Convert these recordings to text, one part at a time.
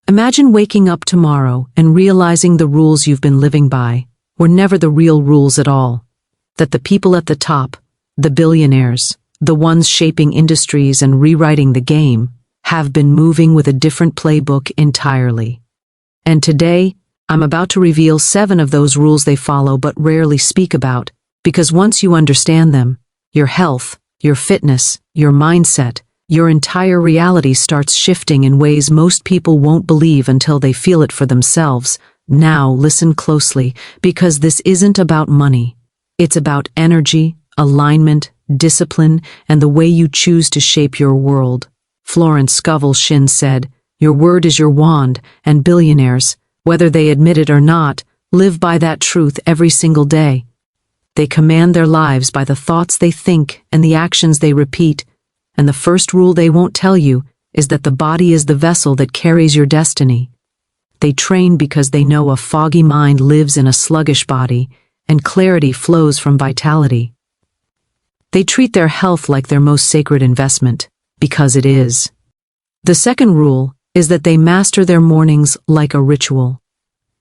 Imagine waking up tomorrow and realizing the rules you've been living by were never the real rules at all. That the people at the top, the billionaires, the ones shaping industries and rewriting the game, have been moving with a different playbook entirely. And today, I'm about to reveal 7 of those rules they follow but rarely speak about, because once you understand them, your health, your fitness, your mindset, your entire reality starts shifting in ways most people won't believe until they feel it for themselves. Now listen closely, because this isn't about money. It's about energy, alignment, discipline, and the way you choose to shape your world. Florence Scovel Shinn said, "Your word is your wand," and billionaires, whether they admit it or not, live by that truth every single day. They command their lives by the thoughts they think and the actions they repeat, and the first rule they won't tell you is that the body is the vessel that carries your destiny. They train because they know a foggy mind lives in a sluggish body, and clarity flows from vitality. They treat their health like their most sacred investment, because it is. The second rule is that they master their mornings like a ritual.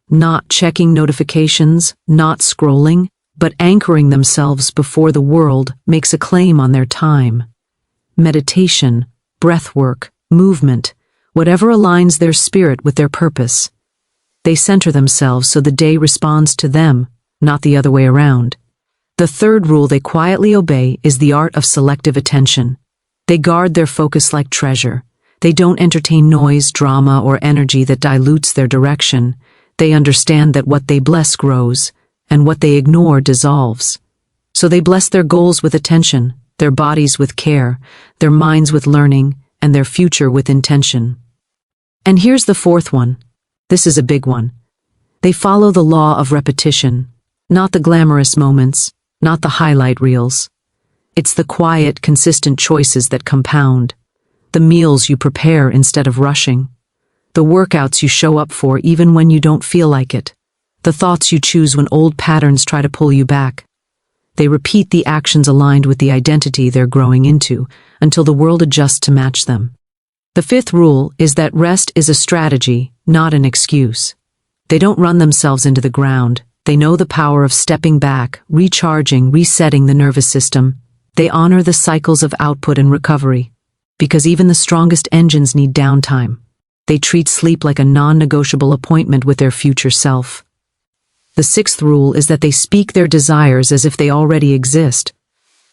Not checking notifications, not scrolling, but anchoring themselves before the world makes a claim on their time. Meditation, breathwork, movement, whatever aligns their spirit with their purpose. They center themselves so the day responds to them, not the other way around. The third rule they quietly obey is the art of selective attention. They guard their focus like treasure. They don't entertain noise, drama, or energy that dilutes their direction. They understand that what they bless grows, and what they ignore dissolves. So they bless their goals with attention, their bodies with care, their minds with learning, and their future with intention. And here's the fourth one. This is a big one. They follow the law of repetition, not the glamorous moments, not the highlight reels. It's the quiet, consistent choices that compound. The meals you prepare instead of rushing. The workouts you show up for even when you don't feel like it. The thoughts you choose when old patterns try to pull you back. They repeat the actions aligned with the identity they're growing into until the world adjusts to match them. The fifth rule is that rest is a strategy, not an excuse. They don't run themselves into the ground. They know the power of stepping back, recharging, resetting the nervous system. They honor the cycles of output and recovery, because even the strongest engines need downtime. They treat sleep like a non-negotiable appointment with their future self. The sixth rule is that they speak their desires as if they already exist.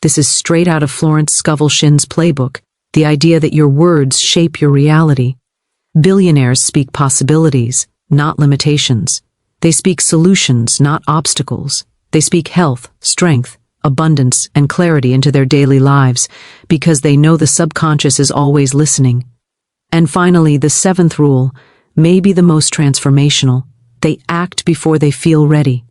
This is straight out of Florence Scovel Shinn's playbook, the idea that your words shape your reality. Billionaires speak possibilities, not limitations. They speak solutions, not obstacles. They speak health, strength, abundance, and clarity into their daily lives, because they know the subconscious is always listening. And finally, the seventh rule, may be the most transformational. They act before they feel ready.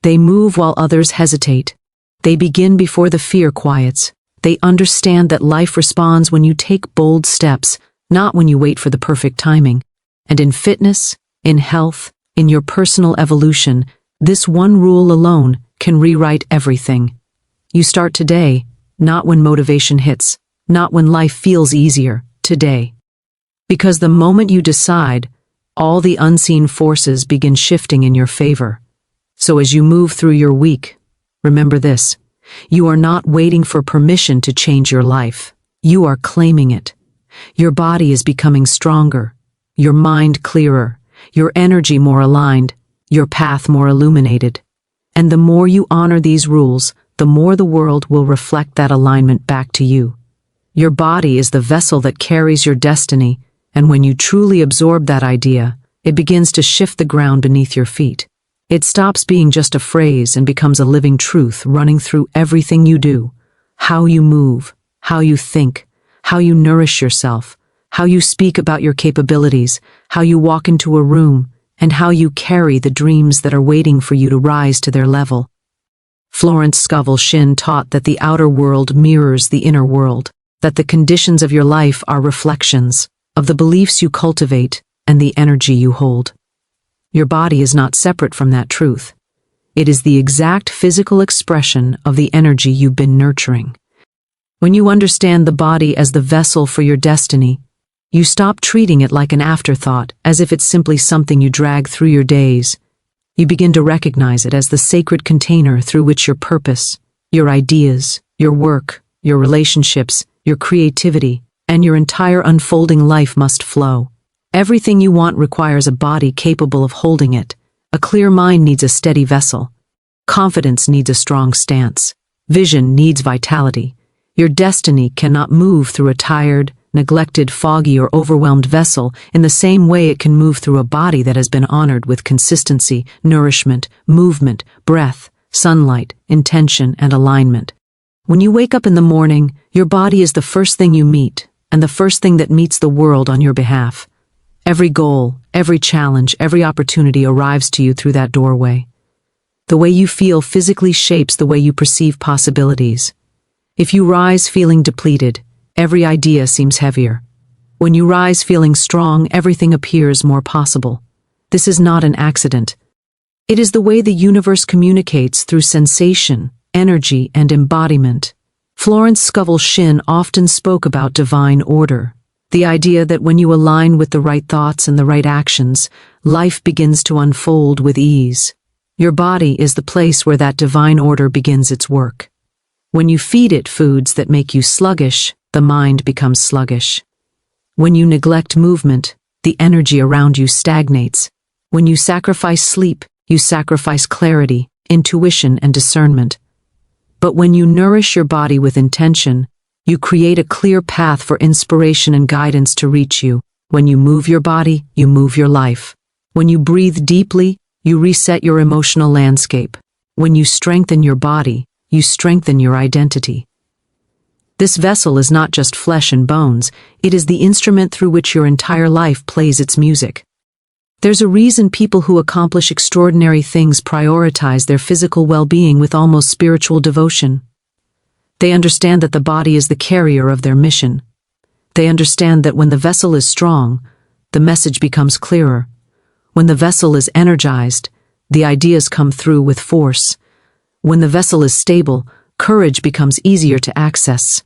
They move while others hesitate. They begin before the fear quiets. They understand that life responds when you take bold steps, not when you wait for the perfect timing. And in fitness, in health, in your personal evolution, this one rule alone can rewrite everything. You start today, not when motivation hits, not when life feels easier, today. Because the moment you decide, all the unseen forces begin shifting in your favor. So as you move through your week, remember this: you are not waiting for permission to change your life. You are claiming it. Your body is becoming stronger, your mind clearer, your energy more aligned, your path more illuminated. And the more you honor these rules, the more the world will reflect that alignment back to you. Your body is the vessel that carries your destiny, and when you truly absorb that idea, it begins to shift the ground beneath your feet. It stops being just a phrase and becomes a living truth running through everything you do. How you move, how you think, how you nourish yourself, how you speak about your capabilities, how you walk into a room, and how you carry the dreams that are waiting for you to rise to their level. Florence Scovel Shinn taught that the outer world mirrors the inner world, that the conditions of your life are reflections of the beliefs you cultivate and the energy you hold. Your body is not separate from that truth. It is the exact physical expression of the energy you've been nurturing. When you understand the body as the vessel for your destiny, You stop treating it like an afterthought, as if it's simply something you drag through your days. You begin to recognize it as the sacred container through which your purpose, your ideas, your work, your relationships, your creativity, and your entire unfolding life must flow. Everything you want requires a body capable of holding it. A clear mind needs a steady vessel. Confidence needs a strong stance. Vision needs vitality. Your destiny cannot move through a tired, neglected, foggy, or overwhelmed vessel in the same way it can move through a body that has been honored with consistency, nourishment, movement, breath, sunlight, intention, and alignment. When you wake up in the morning, your body is the first thing you meet, and the first thing that meets the world on your behalf. Every goal, every challenge, every opportunity arrives to you through that doorway. The way you feel physically shapes the way you perceive possibilities. If you rise feeling depleted, every idea seems heavier. When you rise feeling strong, everything appears more possible. This is not an accident. It is the way the universe communicates through sensation, energy, and embodiment. Florence Scovel Shinn often spoke about divine order, the idea that when you align with the right thoughts and the right actions, life begins to unfold with ease. Your body is the place where that divine order begins its work. When you feed it foods that make you sluggish, the mind becomes sluggish. When you neglect movement, the energy around you stagnates. When you sacrifice sleep, you sacrifice clarity, intuition, and discernment. But when you nourish your body with intention, you create a clear path for inspiration and guidance to reach you. When you move your body, you move your life. When you breathe deeply, you reset your emotional landscape. When you strengthen your body, you strengthen your identity. This vessel is not just flesh and bones, it is the instrument through which your entire life plays its music. There's a reason people who accomplish extraordinary things prioritize their physical well-being with almost spiritual devotion. They understand that the body is the carrier of their mission. They understand that when the vessel is strong, the message becomes clearer. When the vessel is energized, the ideas come through with force. When the vessel is stable, courage becomes easier to access.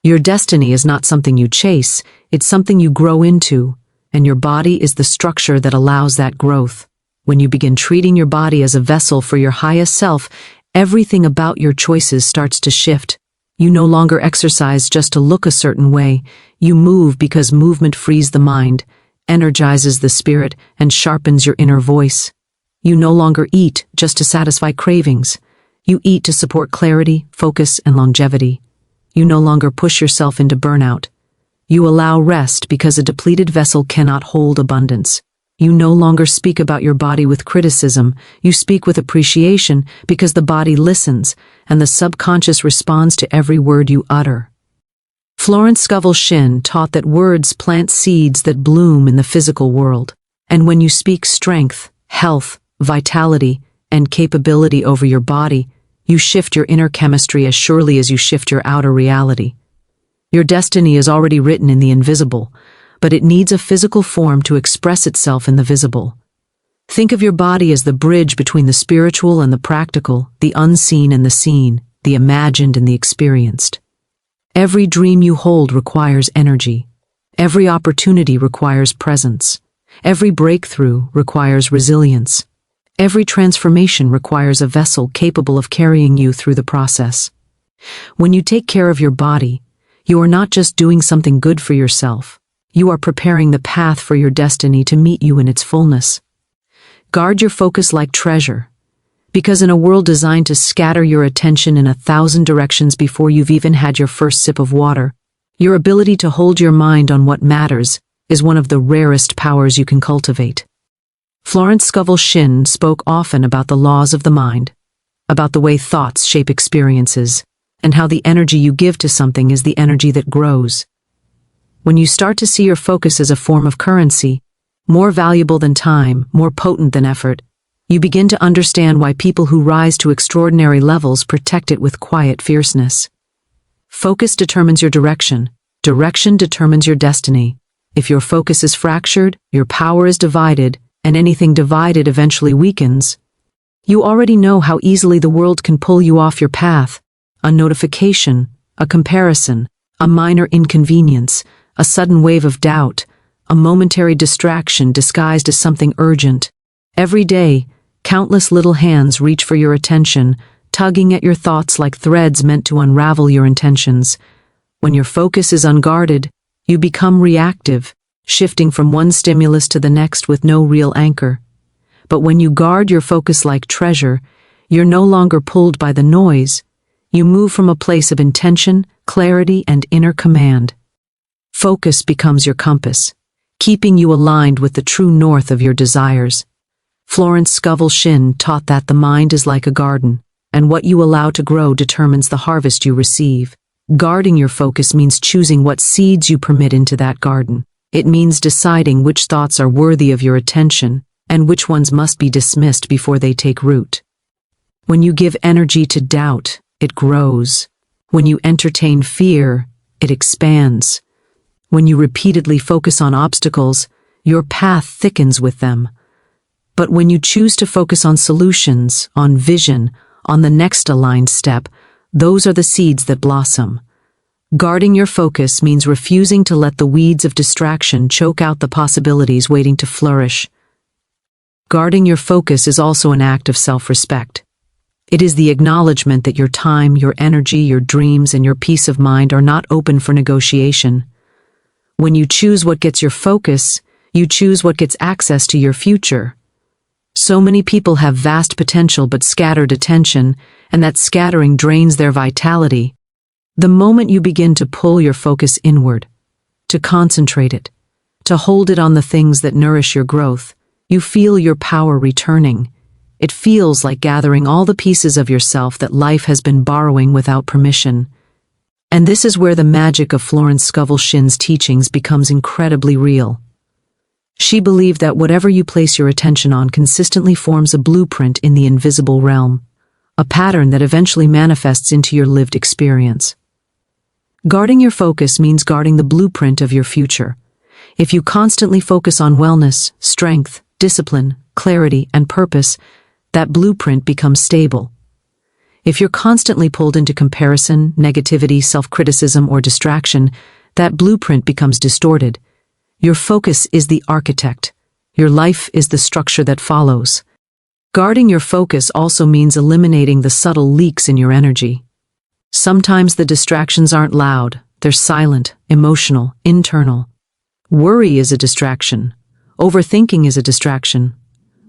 Your destiny is not something you chase, it's something you grow into, and your body is the structure that allows that growth. When you begin treating your body as a vessel for your highest self, everything about your choices starts to shift. You no longer exercise just to look a certain way. You move because movement frees the mind, energizes the spirit, and sharpens your inner voice. You no longer eat just to satisfy cravings. You eat to support clarity, focus, and longevity. You no longer push yourself into burnout. You allow rest because a depleted vessel cannot hold abundance. You no longer speak about your body with criticism. You speak with appreciation because the body listens and the subconscious responds to every word you utter. Florence Scovel Shinn taught that words plant seeds that bloom in the physical world. And when you speak strength, health, vitality, and capability over your body, you shift your inner chemistry as surely as you shift your outer reality. Your destiny is already written in the invisible, but it needs a physical form to express itself in the visible. Think of your body as the bridge between the spiritual and the practical, the unseen and the seen, the imagined and the experienced. Every dream you hold requires energy. Every opportunity requires presence. Every breakthrough requires resilience. Every transformation requires a vessel capable of carrying you through the process. When you take care of your body, you are not just doing something good for yourself. You are preparing the path for your destiny to meet you in its fullness. Guard your focus like treasure, because in a world designed to scatter your attention in 1,000 directions before you've even had your first sip of water, your ability to hold your mind on what matters is one of the rarest powers you can cultivate. Florence Scovel Shinn spoke often about the laws of the mind, about the way thoughts shape experiences, and how the energy you give to something is the energy that grows. When you start to see your focus as a form of currency, more valuable than time, more potent than effort, you begin to understand why people who rise to extraordinary levels protect it with quiet fierceness. Focus determines your direction. Direction determines your destiny. If your focus is fractured, your power is divided, and anything divided eventually weakens. You already know how easily the world can pull you off your path. A notification, a comparison, a minor inconvenience, a sudden wave of doubt, a momentary distraction disguised as something urgent. Every day, countless little hands reach for your attention, tugging at your thoughts like threads meant to unravel your intentions. When your focus is unguarded, you become reactive, shifting from one stimulus to the next with no real anchor. But when you guard your focus like treasure, you're no longer pulled by the noise. You move from a place of intention, clarity, and inner command. Focus becomes your compass, keeping you aligned with the true north of your desires. Florence Scovel Shinn taught that the mind is like a garden, and what you allow to grow determines the harvest you receive. Guarding your focus means choosing what seeds you permit into that garden. It means deciding which thoughts are worthy of your attention and which ones must be dismissed before they take root. When you give energy to doubt, it grows. When you entertain fear, it expands. When you repeatedly focus on obstacles, your path thickens with them. But when you choose to focus on solutions, on vision, on the next aligned step, those are the seeds that blossom. Guarding your focus means refusing to let the weeds of distraction choke out the possibilities waiting to flourish. Guarding your focus is also an act of self-respect. It is the acknowledgement that your time, your energy, your dreams, and your peace of mind are not open for negotiation. When you choose what gets your focus, you choose what gets access to your future. So many people have vast potential but scattered attention, and that scattering drains their vitality. The moment you begin to pull your focus inward, to concentrate it, to hold it on the things that nourish your growth, you feel your power returning. It feels like gathering all the pieces of yourself that life has been borrowing without permission. And this is where the magic of Florence Scovel Shinn's teachings becomes incredibly real. She believed that whatever you place your attention on consistently forms a blueprint in the invisible realm, a pattern that eventually manifests into your lived experience. Guarding your focus means guarding the blueprint of your future. If you constantly focus on wellness, strength, discipline, clarity, and purpose, that blueprint becomes stable. If you're constantly pulled into comparison, negativity, self-criticism, or distraction, that blueprint becomes distorted. Your focus is the architect. Your life is the structure that follows. Guarding your focus also means eliminating the subtle leaks in your energy. Sometimes the distractions aren't loud, they're silent, emotional, internal. Worry is a distraction. Overthinking is a distraction.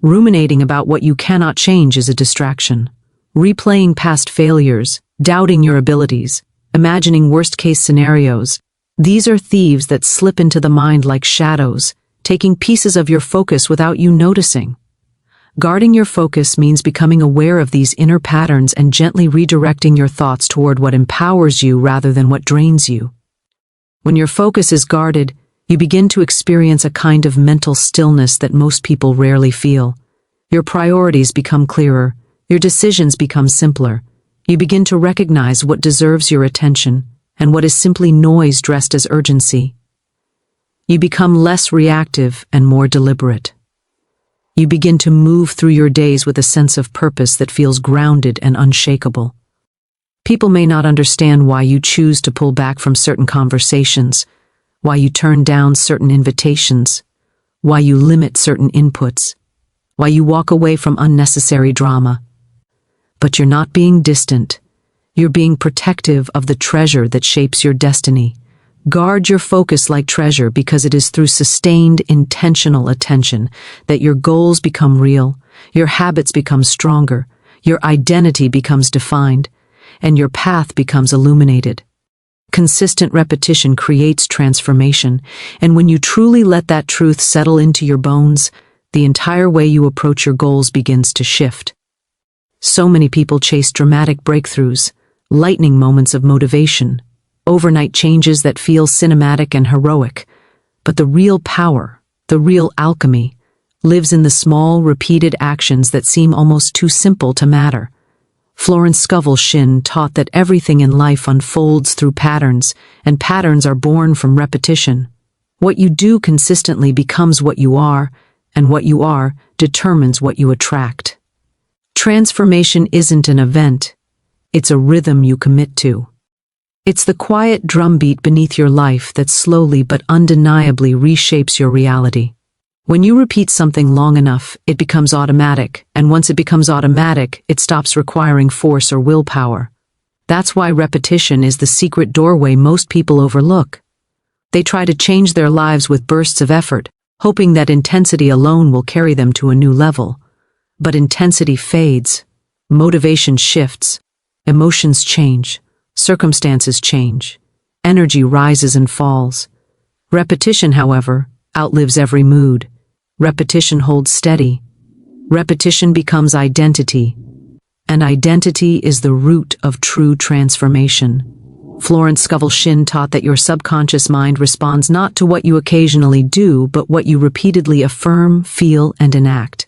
Ruminating about what you cannot change is a distraction. Replaying past failures, doubting your abilities, imagining worst-case scenarios. These are thieves that slip into the mind like shadows, taking pieces of your focus without you noticing. Guarding your focus means becoming aware of these inner patterns and gently redirecting your thoughts toward what empowers you rather than what drains you. When your focus is guarded, you begin to experience a kind of mental stillness that most people rarely feel. Your priorities become clearer, your decisions become simpler. You begin to recognize what deserves your attention and what is simply noise dressed as urgency. You become less reactive and more deliberate. You begin to move through your days with a sense of purpose that feels grounded and unshakable. People may not understand why you choose to pull back from certain conversations, why you turn down certain invitations, why you limit certain inputs, why you walk away from unnecessary drama. But you're not being distant. You're being protective of the treasure that shapes your destiny. Guard your focus like treasure because it is through sustained, intentional attention that your goals become real, your habits become stronger, your identity becomes defined, and your path becomes illuminated. Consistent repetition creates transformation, and when you truly let that truth settle into your bones, the entire way you approach your goals begins to shift. So many people chase dramatic breakthroughs, lightning moments of motivation, overnight changes that feel cinematic and heroic. But the real power, the real alchemy, lives in the small, repeated actions that seem almost too simple to matter. Florence Scovel Shinn taught that everything in life unfolds through patterns, and patterns are born from repetition. What you do consistently becomes what you are, and what you are determines what you attract. Transformation isn't an event. It's a rhythm you commit to. It's the quiet drumbeat beneath your life that slowly but undeniably reshapes your reality. When you repeat something long enough, it becomes automatic, and once it becomes automatic, it stops requiring force or willpower. That's why repetition is the secret doorway most people overlook. They try to change their lives with bursts of effort, hoping that intensity alone will carry them to a new level. But intensity fades, motivation shifts, emotions change, circumstances change, energy rises and falls. Repetition, however, outlives every mood. Repetition holds steady. Repetition becomes identity, and identity is the root of true transformation. Florence Scovel Shinn taught that your subconscious mind responds not to what you occasionally do, but what you repeatedly affirm, feel, and enact.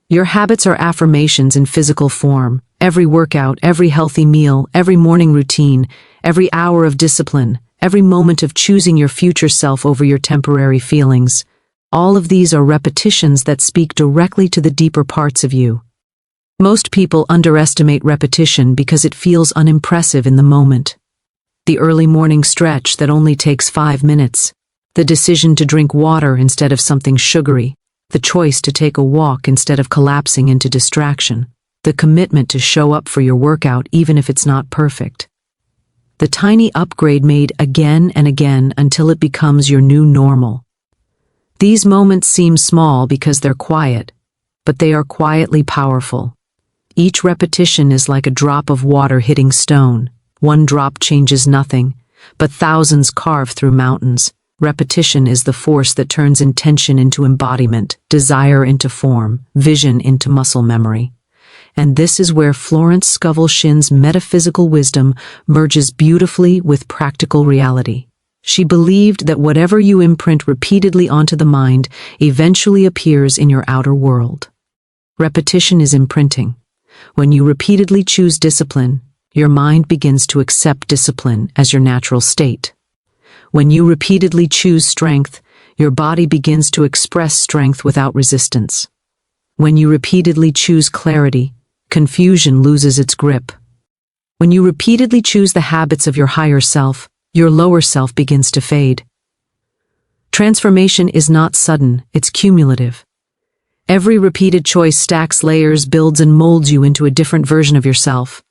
Your habits are affirmations in physical form. Every workout, every healthy meal, every morning routine, every hour of discipline, every moment of choosing your future self over your temporary feelings. All of these are repetitions that speak directly to the deeper parts of you. Most people underestimate repetition because it feels unimpressive in the moment. The early morning stretch that only takes 5 minutes, the decision to drink water instead of something sugary, the choice to take a walk instead of collapsing into distraction, the commitment to show up for your workout even if it's not perfect. The tiny upgrade made again and again until it becomes your new normal. These moments seem small because they're quiet, but they are quietly powerful. Each repetition is like a drop of water hitting stone. One drop changes nothing, but thousands carve through mountains. Repetition is the force that turns intention into embodiment, desire into form, vision into muscle memory. And this is where Florence Scovel Shinn's metaphysical wisdom merges beautifully with practical reality. She believed that whatever you imprint repeatedly onto the mind eventually appears in your outer world. Repetition is imprinting. When you repeatedly choose discipline, your mind begins to accept discipline as your natural state. When you repeatedly choose strength, your body begins to express strength without resistance. When you repeatedly choose clarity, confusion loses its grip. When you repeatedly choose the habits of your higher self, your lower self begins to fade. Transformation is not sudden, it's cumulative. Every repeated choice stacks layers, builds and molds you into a different version of yourself.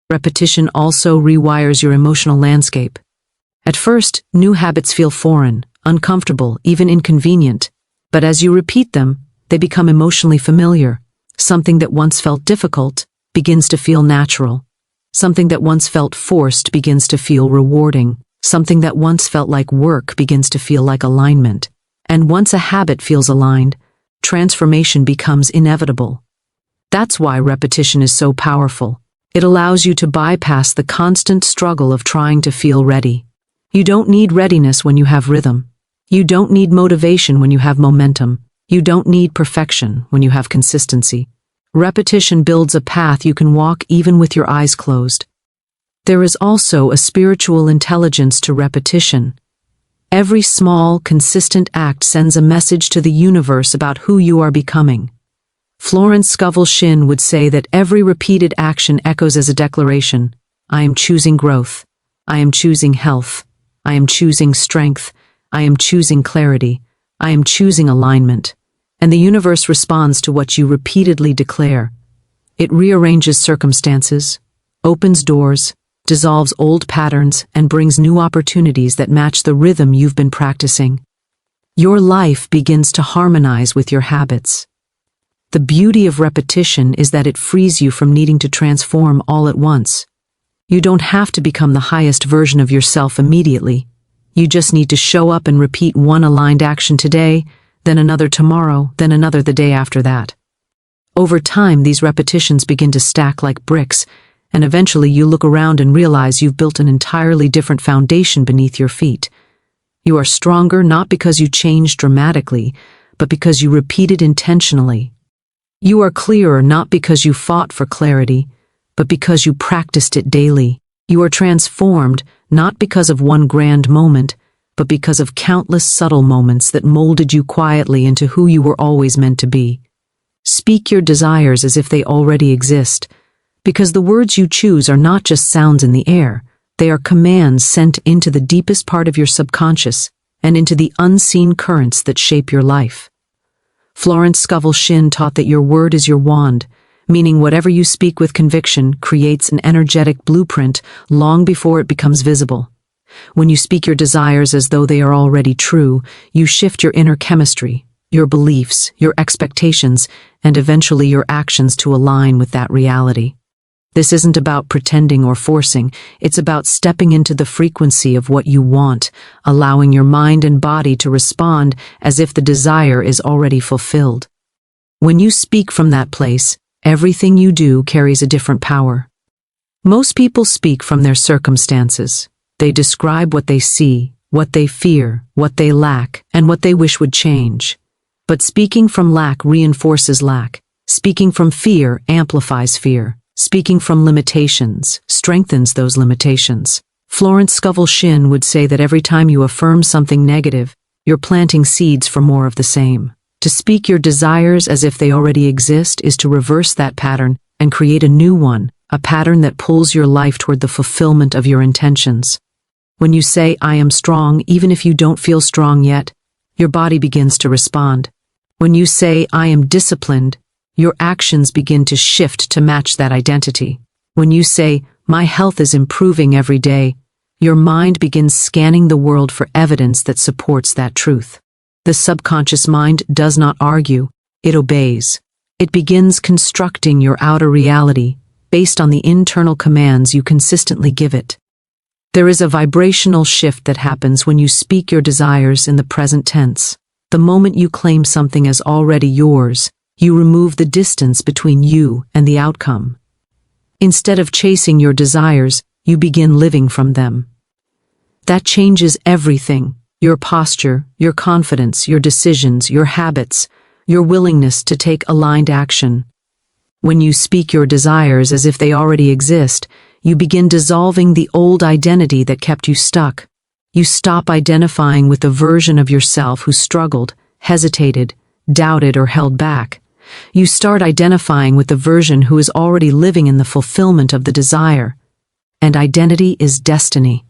Repetition also rewires your emotional landscape. At first, new habits feel foreign, uncomfortable, even inconvenient. But as you repeat them, they become emotionally familiar. Something that once felt difficult begins to feel natural. Something that once felt forced begins to feel rewarding. Something that once felt like work begins to feel like alignment. And once a habit feels aligned, transformation becomes inevitable. That's why repetition is so powerful. It allows you to bypass the constant struggle of trying to feel ready. You don't need readiness when you have rhythm. You don't need motivation when you have momentum. You don't need perfection when you have consistency. Repetition builds a path you can walk even with your eyes closed. There is also a spiritual intelligence to repetition. Every small, consistent act sends a message to the universe about who you are becoming. Florence Scovel Shinn would say that every repeated action echoes as a declaration. I am choosing growth. I am choosing health. I am choosing strength. I am choosing clarity. I am choosing alignment. And the universe responds to what you repeatedly declare. It rearranges circumstances, opens doors, dissolves old patterns, and brings new opportunities that match the rhythm you've been practicing. Your life begins to harmonize with your habits. The beauty of repetition is that it frees you from needing to transform all at once. You don't have to become the highest version of yourself immediately. You just need to show up and repeat one aligned action today, then another tomorrow, then another the day after that. Over time, these repetitions begin to stack like bricks, and eventually you look around and realize you've built an entirely different foundation beneath your feet. You are stronger not because you changed dramatically, but because you repeated intentionally. You are clearer not because you fought for clarity, but because you practiced it daily. You are transformed not because of one grand moment, but because of countless subtle moments that molded you quietly into who you were always meant to be. Speak your desires as if they already exist, because the words you choose are not just sounds in the air, They are commands sent into the deepest part of your subconscious and into the unseen currents that shape your life. Florence Scovel Shinn taught that your word is your wand, meaning whatever you speak with conviction creates an energetic blueprint long before it becomes visible. When you speak your desires as though they are already true, you shift your inner chemistry, your beliefs, your expectations, and eventually your actions to align with that reality. This isn't about pretending or forcing, it's about stepping into the frequency of what you want, allowing your mind and body to respond as if the desire is already fulfilled. When you speak from that place, everything you do carries a different power. Most people speak from their circumstances. They describe what they see, what they fear, what they lack, and what they wish would change. But speaking from lack reinforces lack. Speaking from fear amplifies fear. Speaking from limitations strengthens those limitations. Florence Scovel Shinn would say that every time you affirm something negative, you're planting seeds for more of the same. To speak your desires as if they already exist is to reverse that pattern and create a new one, a pattern that pulls your life toward the fulfillment of your intentions. When you say, "I am strong," even if you don't feel strong yet, your body begins to respond. When you say, "I am disciplined," your actions begin to shift to match that identity. When you say, "My health is improving every day," your mind begins scanning the world for evidence that supports that truth. The subconscious mind does not argue, it obeys. It begins constructing your outer reality based on the internal commands you consistently give it. There is a vibrational shift that happens when you speak your desires in the present tense. The moment you claim something as already yours, you remove the distance between you and the outcome. Instead of chasing your desires, you begin living from them. That changes everything: your posture, your confidence, your decisions, your habits, your willingness to take aligned action. When you speak your desires as if they already exist, you begin dissolving the old identity that kept you stuck. You stop identifying with the version of yourself who struggled, hesitated, doubted, or held back. You start identifying with the version who is already living in the fulfillment of the desire. And identity is destiny.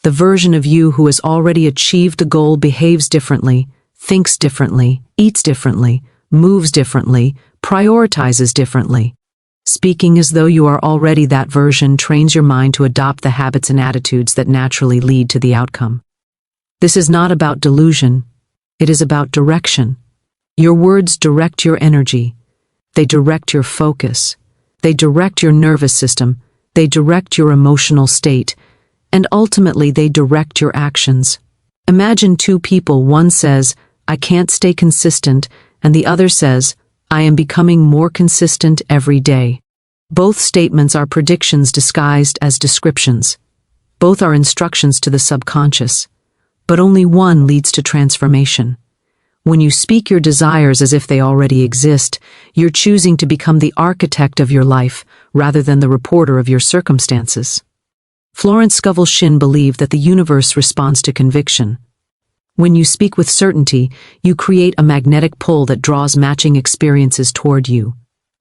The version of you who has already achieved the goal behaves differently, thinks differently, eats differently, moves differently, prioritizes differently. Speaking as though you are already that version trains your mind to adopt the habits and attitudes that naturally lead to the outcome. This is not about delusion. It is about direction. Your words direct your energy. They direct your focus. They direct your nervous system. They direct your emotional state. And ultimately, they direct your actions. Imagine two people. One says, "I can't stay consistent," and the other says, "I am becoming more consistent every day." Both statements are predictions disguised as descriptions. Both are instructions to the subconscious. But only one leads to transformation. When you speak your desires as if they already exist, you're choosing to become the architect of your life rather than the reporter of your circumstances. Florence Scovel Shinn believed that the universe responds to conviction. When you speak with certainty, you create a magnetic pull that draws matching experiences toward you.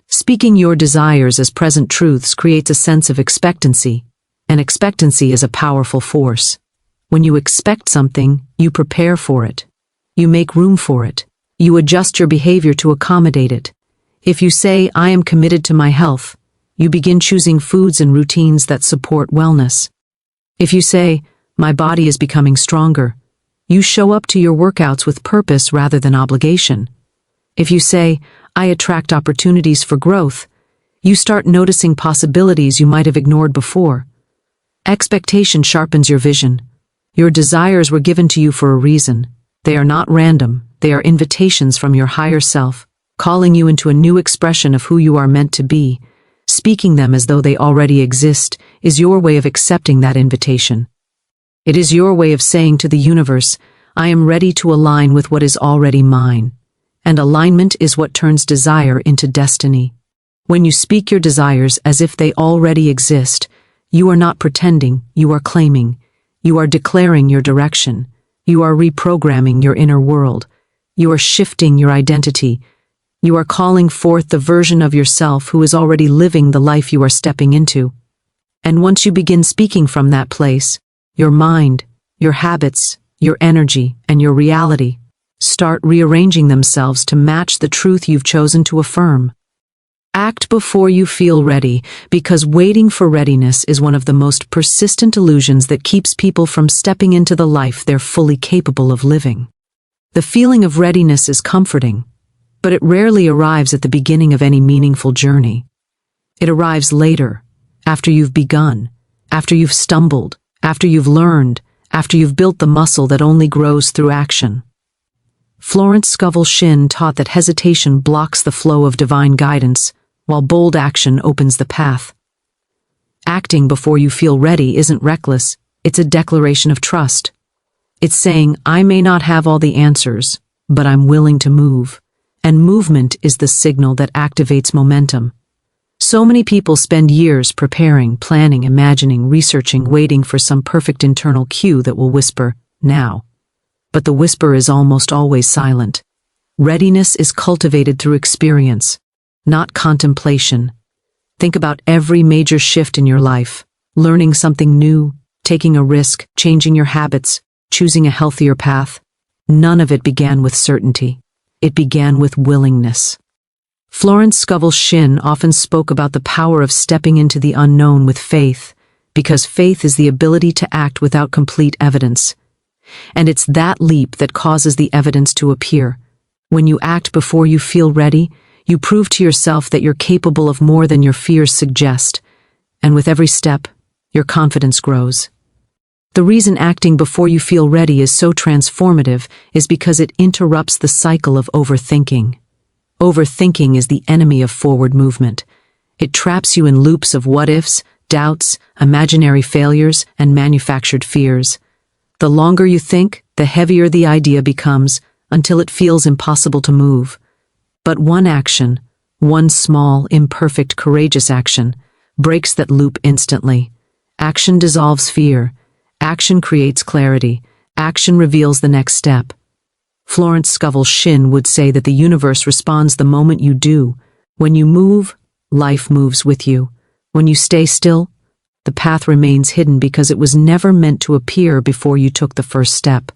Speaking your desires as present truths creates a sense of expectancy, and expectancy is a powerful force. When you expect something, you prepare for it. You make room for it. You adjust your behavior to accommodate it. If you say, "I am committed to my health," you begin choosing foods and routines that support wellness. If you say, "My body is becoming stronger," you show up to your workouts with purpose rather than obligation. If you say, "I attract opportunities for growth," you start noticing possibilities you might have ignored before. Expectation sharpens your vision. Your desires were given to you for a reason. They are not random. They are invitations from your higher self, calling you into a new expression of who you are meant to be. Speaking them as though they already exist is your way of accepting that invitation. It is your way of saying to the universe, "I am ready to align with what is already mine." And alignment is what turns desire into destiny. When you speak your desires as if they already exist, you are not pretending, you are claiming. You are declaring your direction. You are reprogramming your inner world. You are shifting your identity. You are calling forth the version of yourself who is already living the life you are stepping into. And once you begin speaking from that place, your mind, your habits, your energy, and your reality start rearranging themselves to match the truth you've chosen to affirm. Act before you feel ready, because waiting for readiness is one of the most persistent illusions that keeps people from stepping into the life they're fully capable of living. The feeling of readiness is comforting, but it rarely arrives at the beginning of any meaningful journey. It arrives later, after you've begun, after you've stumbled, after you've learned, after you've built the muscle that only grows through action. Florence Scovel Shinn taught that hesitation blocks the flow of divine guidance, while bold action opens the path. Acting before you feel ready isn't reckless, it's a declaration of trust. It's saying, I may not have all the answers, but I'm willing to move. And movement is the signal that activates momentum. So many people spend years preparing, planning, imagining, researching, waiting for some perfect internal cue that will whisper, now. But the whisper is almost always silent. Readiness is cultivated through experience, not contemplation. Think about every major shift in your life: learning something new, taking a risk, changing your habits, choosing a healthier path. None of it began with certainty. It began with willingness. Florence Scovel Shinn often spoke about the power of stepping into the unknown with faith, because faith is the ability to act without complete evidence. And it's that leap that causes the evidence to appear. When you act before you feel ready, you prove to yourself that you're capable of more than your fears suggest, and with every step, your confidence grows. The reason acting before you feel ready is so transformative is because it interrupts the cycle of overthinking. Overthinking is the enemy of forward movement. It traps you in loops of what-ifs, doubts, imaginary failures, and manufactured fears. The longer you think, the heavier the idea becomes, until it feels impossible to move. But one action, one small, imperfect, courageous action, breaks that loop instantly. Action dissolves fear. Action creates clarity. Action reveals the next step. Florence Scovel Shinn would say that the universe responds the moment you do. When you move, life moves with you. When you stay still, the path remains hidden because it was never meant to appear before you took the first step.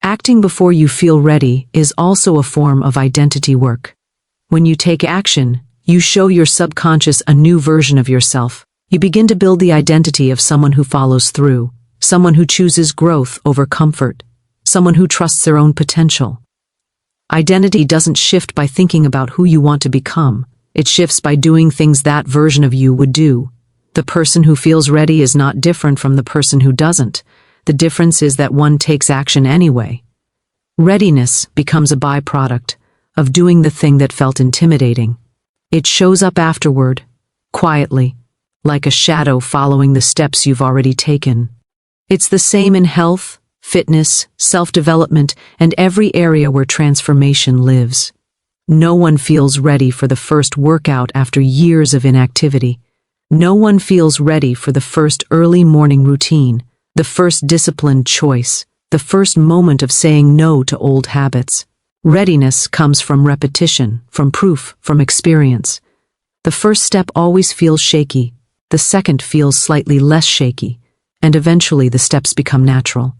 Acting before you feel ready is also a form of identity work. When you take action, you show your subconscious a new version of yourself. You begin to build the identity of someone who follows through, someone who chooses growth over comfort, someone who trusts their own potential. Identity doesn't shift by thinking about who you want to become. It shifts by doing things that version of you would do. The person who feels ready is not different from the person who doesn't. The difference is that one takes action anyway. Readiness becomes a byproduct of doing the thing that felt intimidating. It shows up afterward, quietly, like a shadow following the steps you've already taken. It's the same in health, fitness, self-development, and every area where transformation lives. No one feels ready for the first workout after years of inactivity. No one feels ready for the first early morning routine, the first disciplined choice, the first moment of saying no to old habits. Readiness comes from repetition, from proof, from experience. The first step always feels shaky, the second feels slightly less shaky, and eventually the steps become natural.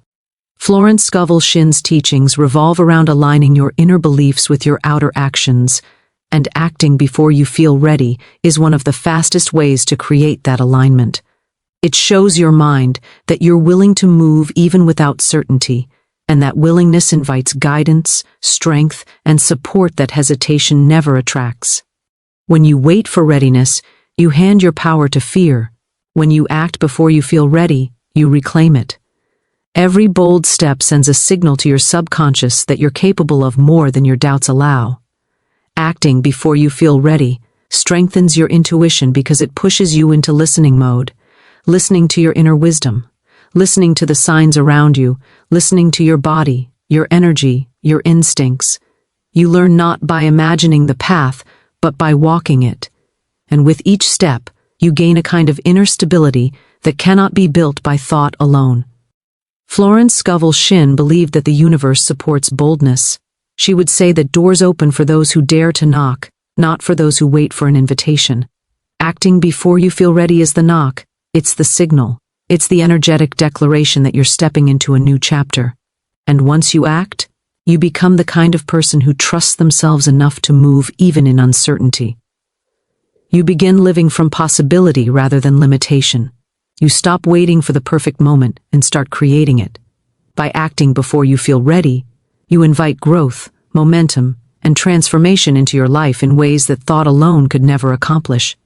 Florence Scovel Shinn's teachings revolve around aligning your inner beliefs with your outer actions, and acting before you feel ready is one of the fastest ways to create that alignment. It shows your mind that you're willing to move even without certainty, and that willingness invites guidance, strength, and support that hesitation never attracts. When you wait for readiness, you hand your power to fear. When you act before you feel ready, you reclaim it. Every bold step sends a signal to your subconscious that you're capable of more than your doubts allow. Acting before you feel ready strengthens your intuition because it pushes you into listening mode, listening to your inner wisdom, listening to the signs around you, listening to your body, your energy, your instincts. You learn not by imagining the path, but by walking it. And with each step, you gain a kind of inner stability that cannot be built by thought alone. Florence Scovel Shinn believed that the universe supports boldness. She would say that doors open for those who dare to knock, not for those who wait for an invitation. Acting before you feel ready is the knock. It's the signal. It's the energetic declaration that you're stepping into a new chapter. And once you act, you become the kind of person who trusts themselves enough to move even in uncertainty. You begin living from possibility rather than limitation. You stop waiting for the perfect moment and start creating it. By acting before you feel ready, you invite growth, momentum, and transformation into your life in ways that thought alone could never accomplish.